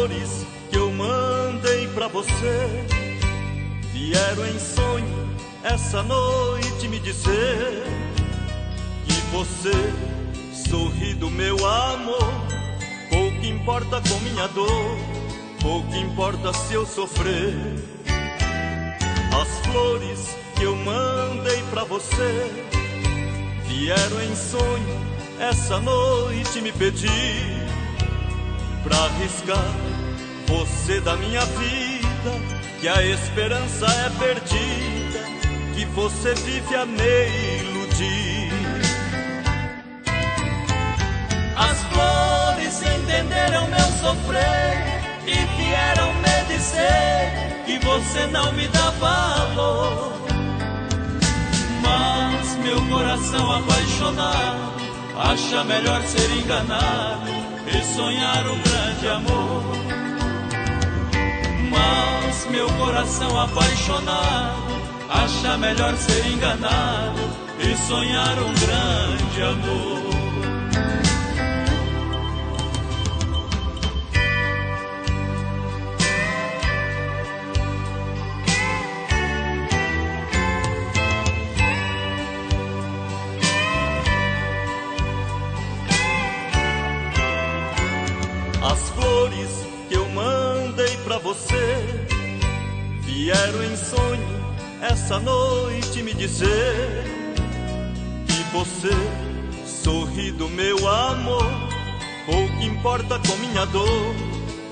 flores que eu mandei pra você vieram em sonho essa noite me dizer que você sorri do meu amor. Pouco importa com minha dor, pouco importa se eu sofrer. As flores que eu mandei pra você vieram em sonho essa noite me pedir pra arriscar você da minha vida, que a esperança é perdida, que você vive a me iludir. As flores entenderam meu sofrer e vieram me dizer que você não me dá valor. Mas meu coração apaixonado acha melhor ser enganado e sonhar um grande amor. Mas meu coração apaixonado acha melhor ser enganado e sonhar um grande amor. As flores que eu mandei pra você vieram em sonho essa noite me dizer que você sorri do meu amor. Pouco importa com minha dor,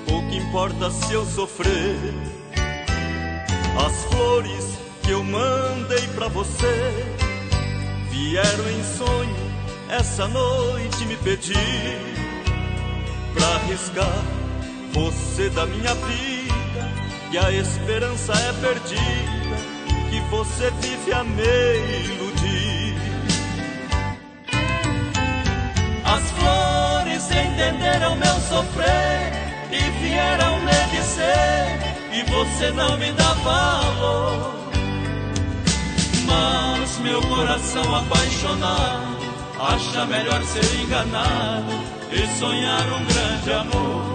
pouco importa se eu sofrer. As flores que eu mandei pra você vieram em sonho essa noite me pedir pra arriscar você da minha vida, que a esperança é perdida, que você vive a me iludir. As flores entenderam meu sofrer e vieram me dizer que você não me dá valor. Mas meu coração apaixonado acha melhor ser enganado e sonhar um grande amor.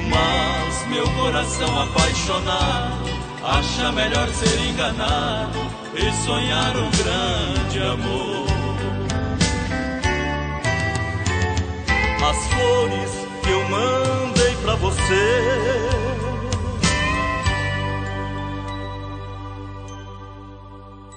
Mas meu coração apaixonado acha melhor ser enganado e sonhar um grande amor. As flores que eu